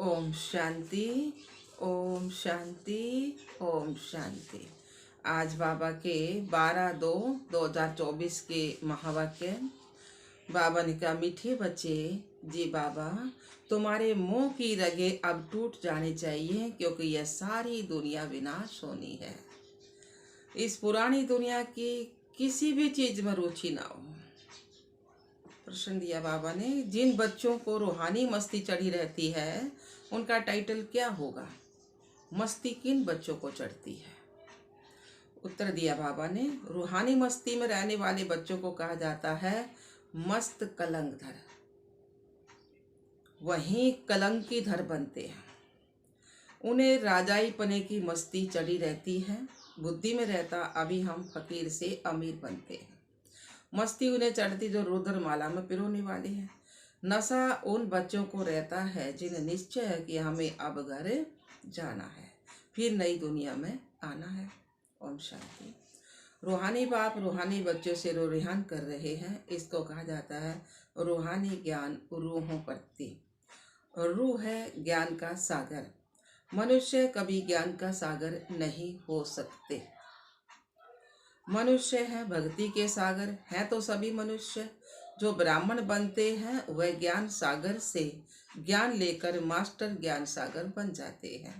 ओम शांति। ओम शांति। ओम शांति। आज बाबा के 12/2/2024 के महावाक्य। बाबा ने कहा, मीठे बच्चे जी बाबा, तुम्हारे मुंह की रगें अब टूट जानी चाहिए, क्योंकि यह सारी दुनिया विनाश होनी है। इस पुरानी दुनिया की किसी भी चीज में रुचि ना हो। प्रश्न दिया बाबा ने, जिन बच्चों को रूहानी मस्ती चढ़ी रहती है उनका टाइटल क्या होगा? मस्ती किन बच्चों को चढ़ती है? उत्तर दिया बाबा ने, रूहानी मस्ती में रहने वाले बच्चों को कहा जाता है मस्त कलंकधर। वहीं कलंकीधर बनते हैं। उन्हें राजाई पने की मस्ती चढ़ी रहती है। बुद्धि में रहता अभी हम फकीर से अमीर बनते हैं। मस्ती उन्हें चढ़ती जो रुद्र माला में पिरोने वाली है। नशा उन बच्चों को रहता है जिन्हें निश्चय है कि हमें अब घर जाना है, फिर नई दुनिया में आना है। ओम शांति। रूहानी बाप रूहानी बच्चों से रूहान कर रहे हैं। इसको कहा जाता है रूहानी ज्ञान रूहों प्रति। रूह है ज्ञान का सागर। मनुष्य कभी ज्ञान का सागर नहीं हो सकते। मनुष्य है भक्ति के सागर। है तो सभी मनुष्य। जो ब्राह्मण बनते हैं वह ज्ञान सागर से ज्ञान लेकर मास्टर ज्ञान सागर बन जाते हैं।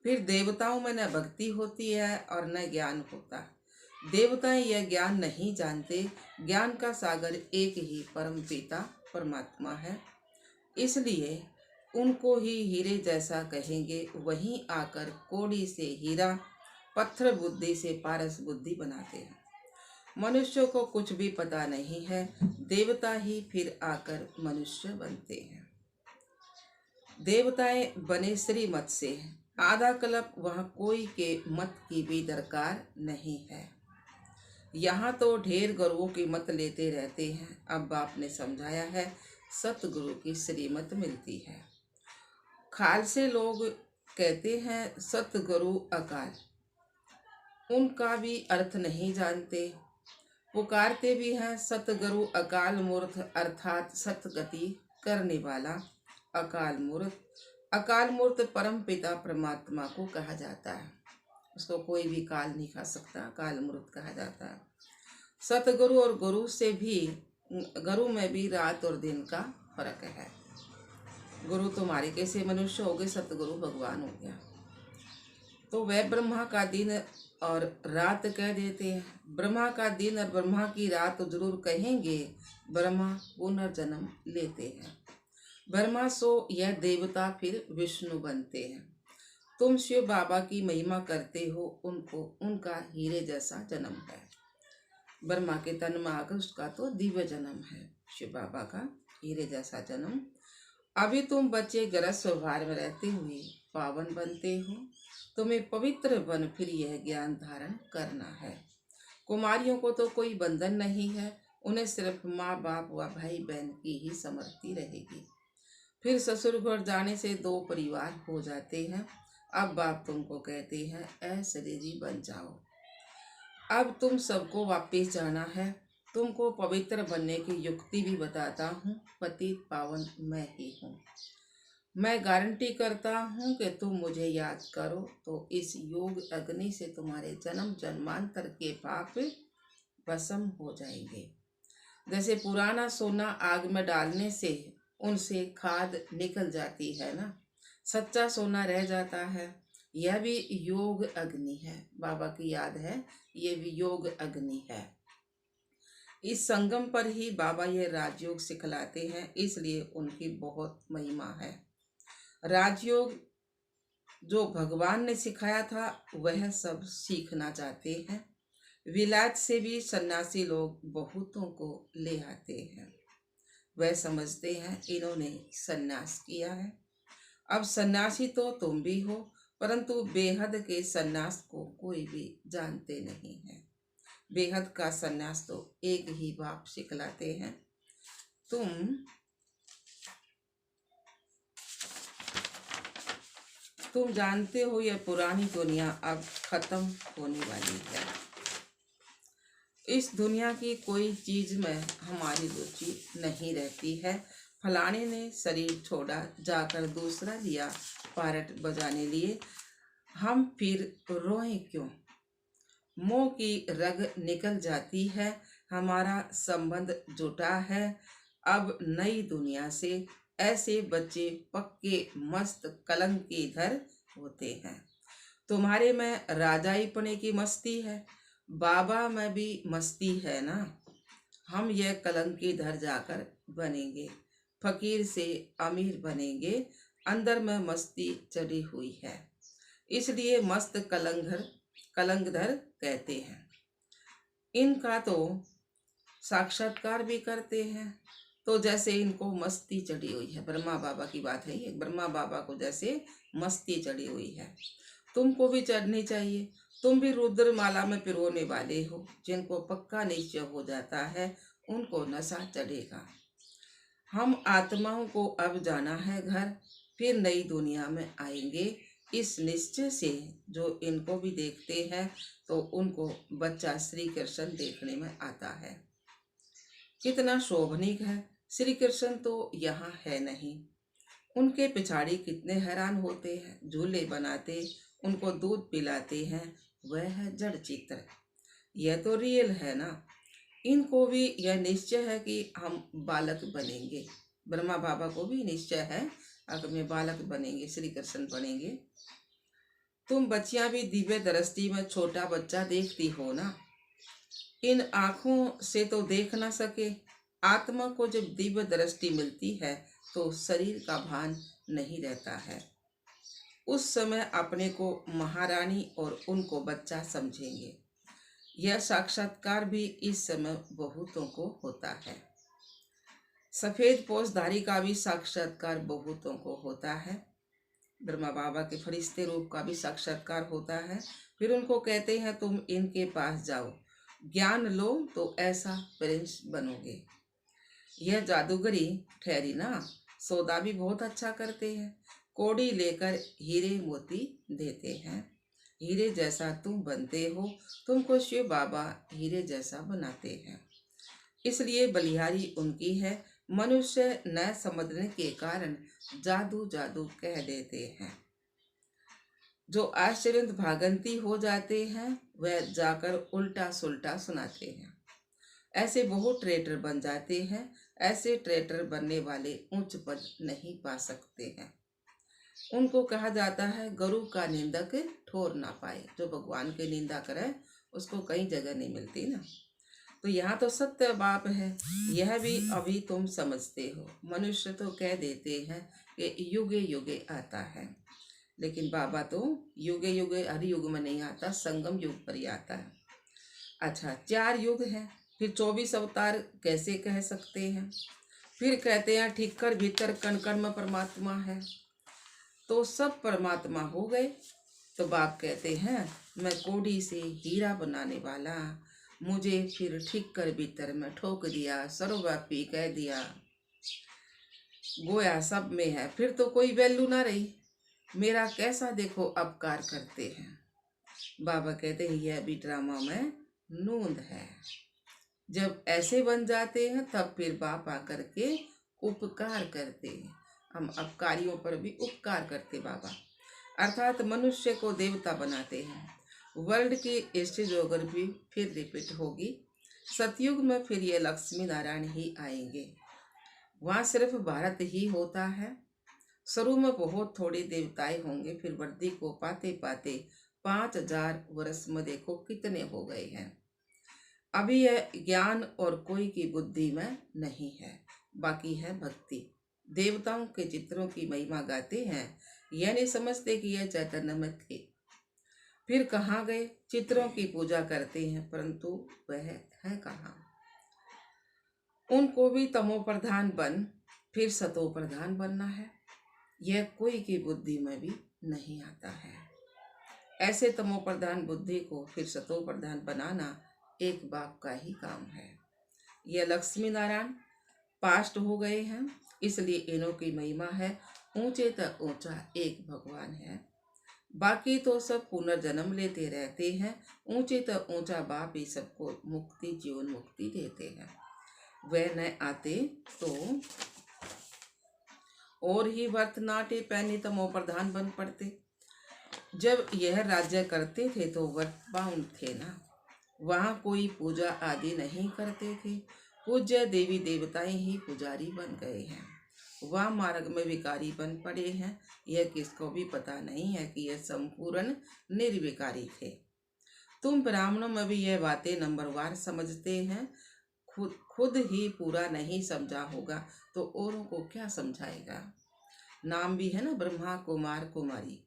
फिर देवताओं में न भक्ति होती है और न ज्ञान होता। देवताएं यह ज्ञान नहीं जानते। ज्ञान का सागर एक ही परम पिता परमात्मा है, इसलिए उनको ही हीरे जैसा कहेंगे। वहीं आकर कोड़ी से हीरा, पत्थर बुद्धि से पारस बुद्धि बनाते हैं। मनुष्यों को कुछ भी पता नहीं है। देवता ही फिर आकर मनुष्य बनते हैं। देवताएं बने श्रीमत से। आधा कल्प वह कोई के मत की भी दरकार नहीं है। यहाँ तो ढेर गुरुओं की मत लेते रहते हैं। अब बाप ने समझाया है सतगुरु की श्रीमत मिलती है। खालसे लोग कहते हैं सतगुरु अकाल, उनका भी अर्थ नहीं जानते। पुकारते भी हैं सतगुरु अकाल मूर्त, अर्थात सतगति करने वाला अकाल मूर्त। अकाल मूर्त परम पिता परमात्मा को कहा जाता है। उसको कोई भी काल नहीं खा सकता, अकाल मूर्त कहा जाता है। सतगुरु और गुरु से भी, गुरु में भी रात और दिन का फर्क है। गुरु तुम्हारे कैसे मनुष्य हो गए, सतगुरु भगवान हो गया। तो वह ब्रह्मा का दिन और रात कह देते हैं। ब्रह्मा का दिन और ब्रह्मा की रात तो जरूर कहेंगे। ब्रह्मा पुनर्जन्म लेते हैं। ब्रह्मा सो यह देवता फिर विष्णु बनते हैं। तुम शिव बाबा की महिमा करते हो, उनको उनका हीरे जैसा जन्म है। ब्रह्मा के तन में आकर उसका तो दिव्य जन्म है। शिव बाबा का हीरे जैसा जन्म। अभी तुम बच्चे गरज व्यवहार में रहते हुए पावन बनते हो। तुम्हें पवित्र बन फिर यह ज्ञान धारण करना है। कुमारियों को तो कोई बंधन नहीं है। उन्हें सिर्फ माँ बाप व भाई बहन की ही समर्पी रहेगी। फिर ससुर घर जाने से दो परिवार हो जाते हैं। अब बाप तुमको कहते हैं ऐसे जी बन जाओ। अब तुम सबको वापिस जाना है। तुमको पवित्र बनने की युक्ति भी बताता हूँ। पतित पावन मैं ही हूँ। मैं गारंटी करता हूँ कि तुम मुझे याद करो तो इस योग अग्नि से तुम्हारे जन्म जन्मांतर के पाप भस्म हो जाएंगे। जैसे पुराना सोना आग में डालने से उनसे खाद निकल जाती है ना, सच्चा सोना रह जाता है। यह भी योग अग्नि है। बाबा की याद है, ये भी योग अग्नि है। इस संगम पर ही बाबा ये राजयोग सिखलाते हैं, इसलिए उनकी बहुत महिमा है। राजयोग जो भगवान ने सिखाया था वह सब सीखना चाहते हैं। विलायत से भी सन्यासी लोग बहुतों को ले आते हैं। वह समझते हैं इन्होंने सन्यास किया है। अब सन्यासी तो तुम भी हो, परंतु बेहद के सन्यास को कोई भी जानते नहीं है। बेहद का सन्यास तो एक ही बाप सिखलाते हैं। तुम जानते हो यह पुरानी दुनिया अब खत्म होने वाली है। इस दुनिया की कोई चीज में हमारी रुचि नहीं रहती है। फलाने ने शरीर छोड़ा, जाकर दूसरा लिया पारट बजाने लिए, हम फिर रोएं क्यों? मोह की रग निकल जाती है, हमारा संबंध जुटा है अब नई दुनिया से। ऐसे बच्चे पक्के मस्त कलंकीधर होते हैं। तुम्हारे में राजाईपने की मस्ती है, बाबा में भी मस्ती है ना। हम यह कलंकीधर जाकर बनेंगे, फकीर से अमीर बनेंगे, अंदर में मस्ती चढ़ी हुई है, इसलिए मस्त कलंकधर कहते हैं। इनका तो साक्षात्कार भी करते हैं, तो जैसे इनको मस्ती चढ़ी हुई है। ब्रह्मा बाबा की बात है ये, ब्रह्मा बाबा को जैसे मस्ती चढ़ी हुई है, तुमको भी चढ़नी चाहिए। तुम भी रुद्र माला में पिरोने वाले हो। जिनको पक्का निश्चय हो जाता है उनको नशा चढ़ेगा। हम आत्माओं को अब जाना है घर, फिर नई दुनिया में आएंगे। इस निश्चय से जो इनको भी देखते हैं तो उनको बच्चा श्री कृष्ण देखने में आता है। कितना शोभनीक है। श्री कृष्ण तो यहाँ है नहीं। उनके पिछाड़ी कितने हैरान होते हैं, झूले बनाते, उनको दूध पिलाते हैं, वह है जड़ चित्र। यह तो रियल है ना। इनको भी यह निश्चय है कि हम बालक बनेंगे। ब्रह्मा बाबा को भी निश्चय है अगर में बालक बनेंगे, श्री कृष्ण बनेंगे। तुम बच्चियां भी दिव्य दृष्टि में छोटा बच्चा देखती हो ना। इन आँखों से तो देख ना सके। आत्मा को जब दिव्य दृष्टि मिलती है तो शरीर का भान नहीं रहता है। उस समय अपने को महारानी और उनको बच्चा समझेंगे। यह साक्षात्कार भी इस समय बहुतों को होता है। सफेद पोषधारी का भी साक्षात्कार बहुतों को होता है। ब्रह्मा बाबा के फरिश्ते रूप का भी साक्षात्कार होता है। फिर उनको कहते हैं तुम इनके पास जाओ, ज्ञान लो तो ऐसा प्रिंस बनोगे। यह जादूगरी ठहरी ना। सौदा भी बहुत अच्छा करते हैं। कौड़ी लेकर हीरे मोती देते हैं। हीरे जैसा तुम बनते हो, तुमको शिव बाबा हीरे जैसा बनाते हैं। इसलिए बलिहारी उनकी है। मनुष्य न समझने के कारण जादू जादू कह देते हैं। जो आश्चर्य भागंती हो जाते हैं वह जाकर उल्टा सुल्टा सुनाते हैं। ऐसे बहुत ट्रेटर बन जाते हैं। ऐसे ट्रेटर बनने वाले उच्च पद नहीं पा सकते हैं। उनको कहा जाता है गुरु का निंदक ठोर ना पाए। जो भगवान की निंदा करे उसको कहीं जगह नहीं मिलती ना। तो यहाँ तो सत्य बाप है। यह भी अभी तुम समझते हो। मनुष्य तो कह देते हैं कि युगे युगे आता है, लेकिन बाबा तो युगे युगे हर युग में नहीं आता, संगम युग पर ही आता है। अच्छा, 4 युग हैं, फिर 24 अवतार कैसे कह सकते हैं? फिर कहते हैं ठीकर भीतर कण कण में परमात्मा है, तो सब परमात्मा हो गए। तो बाप कहते हैं मैं कोड़ी से हीरा बनाने वाला, मुझे फिर ठीकर भीतर में ठोक दिया, सर्वव्यापी कह दिया, गोया सब में है। फिर तो कोई वैल्यू ना रही। मेरा कैसा देखो अपकार करते हैं। बाबा कहते हैं यह भी ड्रामा में नूंद है। जब ऐसे बन जाते हैं तब फिर बाप आकर के उपकार करते हैं। हम अपकारियों पर भी उपकार करते बाबा, अर्थात मनुष्य को देवता बनाते हैं। वर्ल्ड की हिस्टोग्राफी फिर रिपीट होगी। सतयुग में फिर ये लक्ष्मी नारायण ही आएंगे। वहाँ सिर्फ भारत ही होता है। शुरू में बहुत थोड़े देवताएं होंगे, फिर वृद्धि को पाते पाते 5000 वर्ष में देखो कितने हो गए हैं। अभी यह ज्ञान और कोई की बुद्धि में नहीं है, बाकी है भक्ति। देवताओं के चित्रों की महिमा गाते हैं, यह नहीं समझते कि यह चैतन्य में थे। फिर कहाँ गए? चित्रों की पूजा करते हैं, परंतु वह है कहाँ? उनको भी तमो प्रधान बन फिर सतो प्रधान बनना है। यह कोई की बुद्धि में भी नहीं आता है। ऐसे तमो प्रधान बुद्धि को फिर सतो प्रधान बनाना एक बाप का ही काम है। यह लक्ष्मी नारायण पास्ट हो गए हैं, इसलिए इन्हों की महिमा है। ऊंचे तक ऊंचा एक भगवान है, बाकी तो सब पुनर्जन्म लेते रहते हैं। ऊंचे तक ऊंचा बाप ही सबको मुक्ति, जीवन मुक्ति देते हैं। वह न आते तो और ही वर्त नाटे पैनी तमो प्रधान बन पड़ते। जब यह राज्य करते थे तो वर्त बाउंड थे ना, वहाँ कोई पूजा आदि नहीं करते थे। पूज्य देवी देवताएं ही पुजारी बन गए हैं, वह मार्ग में विकारी बन पड़े हैं। यह किसको भी पता नहीं है कि यह संपूर्ण निर्विकारी थे। तुम ब्राह्मणों में भी यह बातें नंबरवार समझते हैं, खुद ही पूरा नहीं समझा होगा तो औरों को क्या समझाएगा। नाम भी है ना ब्रह्मा कुमार कुमारी,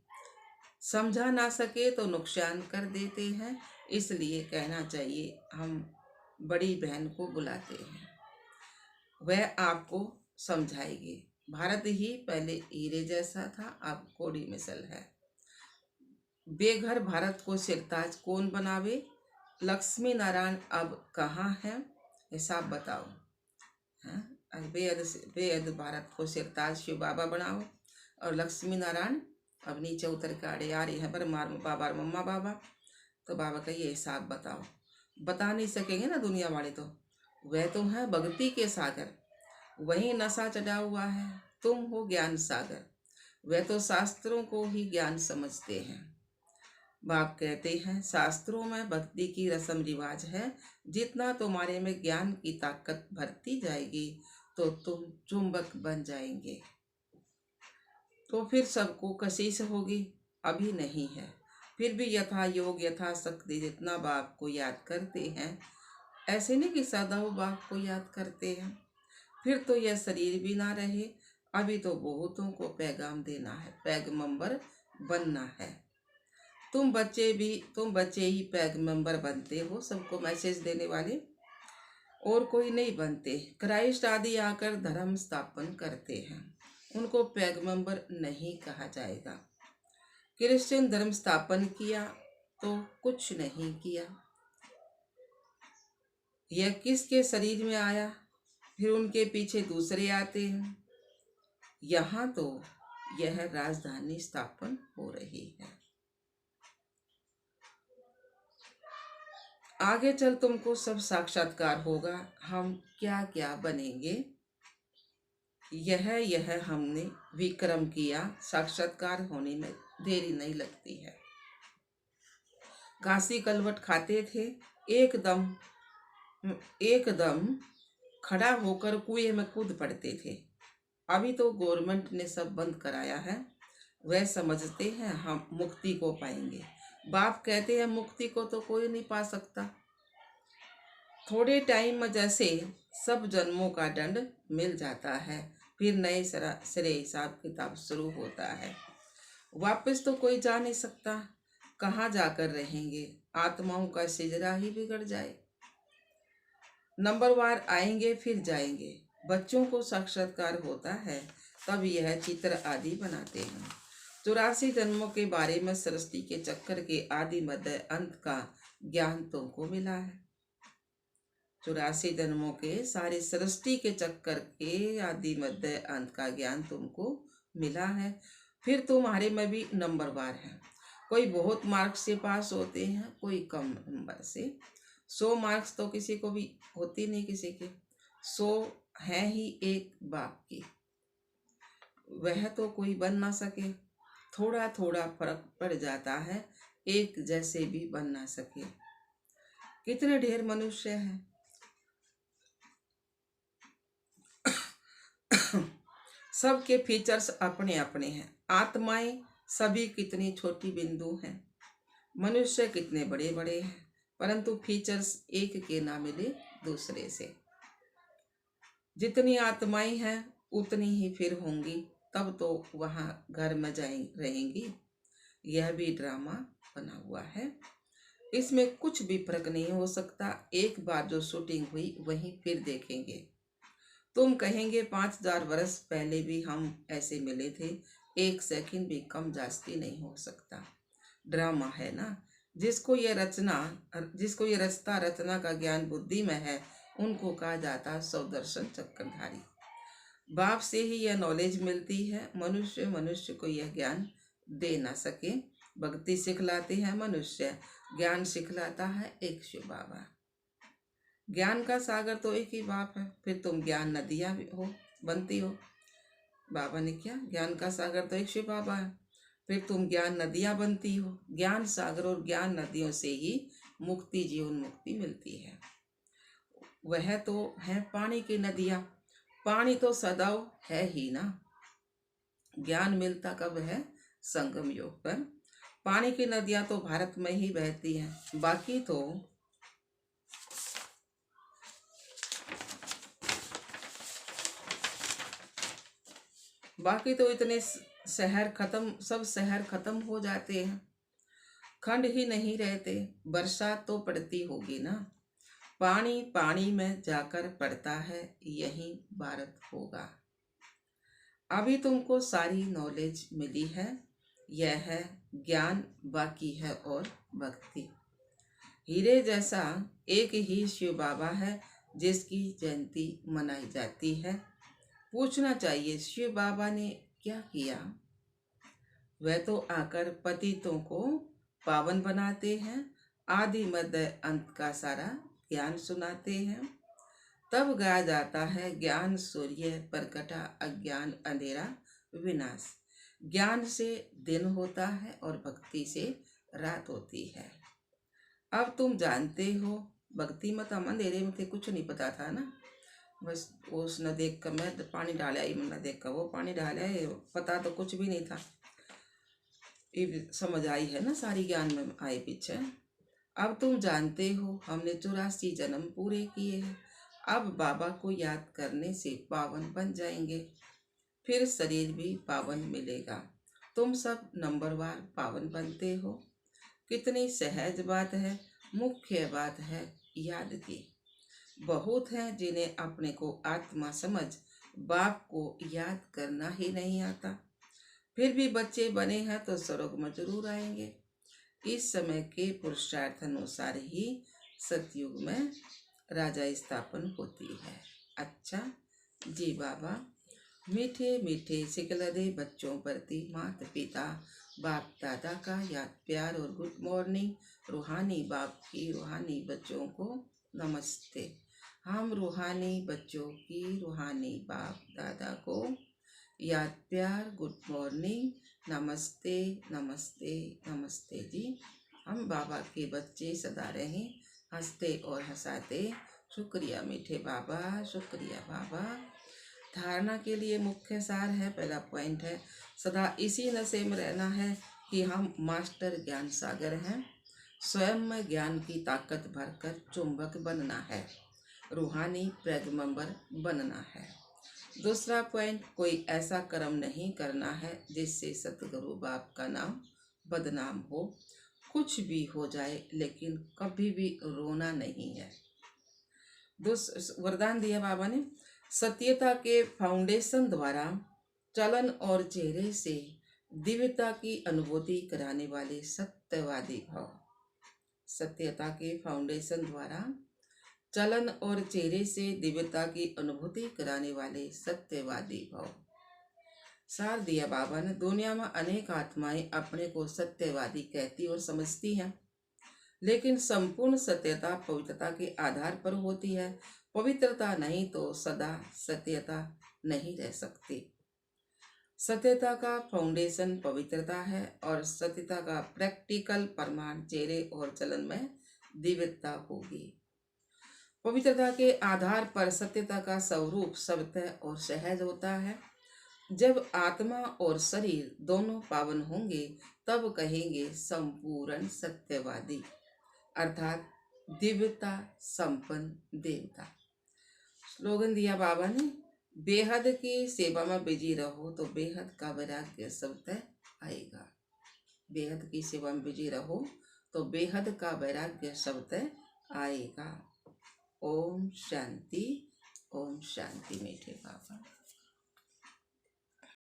समझा ना सके तो नुकसान कर देते हैं। इसलिए कहना चाहिए हम बड़ी बहन को बुलाते हैं, वह आपको समझाएगी। भारत ही पहले हीरे जैसा था, अब कोड़ी मिसल है। बेघर भारत को सिरताज कौन बनावे। लक्ष्मी नारायण अब कहाँ है, हिसाब बताओ। बेअद भारत को सिरताज शिव बाबा बनाओ और लक्ष्मी नारायण अब नीचे उतर के आड़े आ रही है पर मार बाबा मम्मा बाबा। तो बाबा का ये हिसाब बताओ। बता नहीं सकेंगे ना दुनिया वाले, तो वह तो है भक्ति के सागर, वही नशा चढ़ा हुआ है। तुम हो ज्ञान सागर, वह तो शास्त्रों को ही ज्ञान समझते हैं। बाप कहते हैं शास्त्रों में भक्ति की रस्म रिवाज है, जितना तुम्हारे में ज्ञान की ताकत भरती जाएगी तो तुम चुंबक बन जाएंगे। तो फिर सबको कशिश होगी, अभी नहीं है। फिर भी यथा योग यथा शक्ति जितना बाप को याद करते हैं, ऐसे नहीं कि सदैव बाप को याद करते हैं। फिर तो यह शरीर भी ना रहे। अभी तो बहुतों को पैगाम देना है, पैगंबर बनना है। तुम बच्चे ही पैगंबर बनते हो, सबको मैसेज देने वाले, और कोई नहीं बनते। क्राइस्ट आदि आकर धर्म स्थापन करते हैं, उनको पैगंबर नहीं कहा जाएगा। क्रिश्चियन धर्म स्थापन किया तो कुछ नहीं किया। यह किसके शरीर में आया, फिर उनके पीछे दूसरे आते हैं। यहाँ तो यह राजधानी स्थापन हो रही है। आगे चल तुमको सब साक्षात्कार होगा, हम क्या क्या बनेंगे। यह हमने विक्रम किया, साक्षात्कार होने में देरी नहीं लगती है। काशी कलवट खाते थे, एकदम खड़ा होकर कुएं में कूद पड़ते थे। अभी तो गवर्नमेंट ने सब बंद कराया है, वह समझते हैं हम मुक्ति को पाएंगे। बाप कहते हैं मुक्ति को तो कोई नहीं पा सकता। थोड़े टाइम में जैसे सब जन्मों का दंड मिल जाता है, फिर नए सिरे हिसाब किताब शुरू होता है। वापस तो कोई जा नहीं सकता, कहाँ जाकर रहेंगे। आत्माओं का सिजरा ही बिगड़ जाए। नंबरवार आएंगे फिर जाएंगे। बच्चों को साक्षात्कार होता है तब यह चित्र आदि बनाते हैं। 84 जन्मों के बारे में सृष्टि के चक्कर के आदि मध्य अंत का ज्ञान तुमको मिला है। 84 जन्मों के सारे सृष्टि के चक्कर के आदि मध्य अंत का ज्ञान तुमको मिला है। फिर तुम्हारे में भी नंबरवार है। कोई बहुत मार्क्स से पास होते हैं, कोई कम नंबर से। 100 मार्क्स तो किसी को भी होती नहीं, किसी के 100 है ही एक बाप की, वह तो कोई बन ना सके। थोड़ा थोड़ा फर्क पड़ जाता है, एक जैसे भी बन ना सके। कितने ढेर मनुष्य हैं। सबके फीचर्स अपने अपने हैं। आत्माएं सभी कितनी छोटी बिंदु हैं, मनुष्य कितने बड़े बड़े हैं, परंतु फीचर्स एक के ना मिले दूसरे से। जितनी आत्माएं हैं उतनी ही फिर होंगी, तब तो वहां घर में रहेंगी। यह भी ड्रामा बना हुआ है, इसमें कुछ भी फर्क नहीं हो सकता। एक बार जो शूटिंग हुई वहीं फिर देखेंगे। तुम कहेंगे 5000 वर्ष पहले भी हम ऐसे मिले थे, एक सेकंड भी कम जास्ती नहीं हो सकता। ड्रामा है ना। जिसको ये रचता रचना का ज्ञान बुद्धि में है, उनको कहा जाता है सौदर्शन चक्रधारी। बाप से ही यह नॉलेज मिलती है। मनुष्य को यह ज्ञान दे ना सके। भक्ति सिखलाते हैं मनुष्य, ज्ञान सिखलाता है एक शिव बाबा। ज्ञान का सागर तो एक ही बाप है। फिर तुम ज्ञान नदियाँ हो बनती हो। बाबा ने क्या, ज्ञान का सागर तो एक शिव बाबा है। फिर तुम ज्ञान नदियां बनती हो। ज्ञान सागर और ज्ञान नदियों से ही मुक्ति, जीवन मुक्ति मिलती है। वह तो है पानी की नदियां। पानी तो सदैव है ही ना। ज्ञान मिलता कब है? संगम योग पर। पानी की नदियां तो भारत में ही बहती हैं। बाकी तो इतने सब शहर खत्म हो जाते हैं, खंड ही नहीं रहते। बरसात तो पड़ती होगी ना। पानी पानी में जाकर पड़ता है, यही भारत होगा। अभी तुमको सारी नॉलेज मिली है। यह है ज्ञान, बाकी है और भक्ति। हीरे जैसा एक ही शिव बाबा है जिसकी जयंती मनाई जाती है। पूछना चाहिए शिव बाबा ने क्या किया? वह तो आकर पतितों को पावन बनाते हैं, आदि मध्य अंत का सारा ज्ञान सुनाते हैं। तब गाया जाता है, ज्ञान सूर्य प्रकटा, अज्ञान अंधेरा विनाश। ज्ञान से दिन होता है और भक्ति से रात होती है। अब तुम जानते हो, भक्ति मत हम अंधेरे में थे, कुछ नहीं पता था ना। बस ओस न देख कर मैं पानी डाला, न देख कर वो पानी डाला, पता तो कुछ भी नहीं था। ये समझ आई है ना, सारी ज्ञान में आए पीछे। अब तुम जानते हो, हमने 84 जन्म पूरे किए हैं। अब बाबा को याद करने से पावन बन जाएंगे, फिर शरीर भी पावन मिलेगा। तुम सब नंबरवार पावन बनते हो। कितनी सहज बात है। मुख्य बात है याद की। बहुत हैं जिन्हें अपने को आत्मा समझ बाप को याद करना ही नहीं आता, फिर भी बच्चे बने हैं तो स्वर्ग में जरूर आएंगे। इस समय के पुरुषार्थ अनुसार ही सतयुग में राजा स्थापन होती है। अच्छा जी बाबा, मीठे मीठे सिकलदे बच्चों प्रति माता पिता बाप दादा का याद प्यार और गुड मॉर्निंग। रूहानी बाप की रूहानी बच्चों को नमस्ते। हम रूहानी बच्चों की रूहानी बाप दादा को याद प्यार गुड मॉर्निंग, नमस्ते नमस्ते नमस्ते जी। हम बाबा के बच्चे सदा रहें हंसते और हंसाते। शुक्रिया मीठे बाबा, शुक्रिया बाबा। धारणा के लिए मुख्य सार है, पहला पॉइंट है, सदा इसी नशे में रहना है कि हम मास्टर ज्ञान सागर हैं। स्वयं में ज्ञान की ताकत भरकर चुंबक बनना है, रूहानी पैगंबर बनना है। दूसरा पॉइंट, कोई ऐसा कर्म नहीं करना है जिससे सतगुरु बाप का नाम बदनाम हो। कुछ भी हो जाए लेकिन कभी भी रोना नहीं है। वरदान दिया बाबा ने, सत्यता के फाउंडेशन द्वारा चलन और चेहरे से दिव्यता की अनुभूति कराने वाले सत्यवादी भाव। सत्यता के फाउंडेशन द्वारा चलन और चेहरे से दिव्यता की अनुभूति कराने वाले सत्यवादी भाव। सार दिया बाबा ने, दुनिया में अनेक आत्माएं अपने को सत्यवादी कहती और समझती हैं, लेकिन संपूर्ण सत्यता पवित्रता के आधार पर होती है। पवित्रता नहीं तो सदा सत्यता नहीं रह सकती। सत्यता का फाउंडेशन पवित्रता है और सत्यता का प्रैक्टिकल प्रमाण चेहरे और चलन में दिव्यता होगी। पवित्रता के आधार पर सत्यता का स्वरूप सत्य और सहज होता है। जब आत्मा और शरीर दोनों पावन होंगे तब कहेंगे संपूर्ण सत्यवादी, अर्थात दिव्यता संपन्न देवता। स्लोगन दिया बाबा ने, बेहद की सेवा में बिजी रहो तो बेहद का वैराग्य सबसे आएगा। बेहद की सेवा में बिजी रहो तो बेहद का वैराग्य सबसे आएगा। ओम शांति, ओम शांति मीठे बाबा।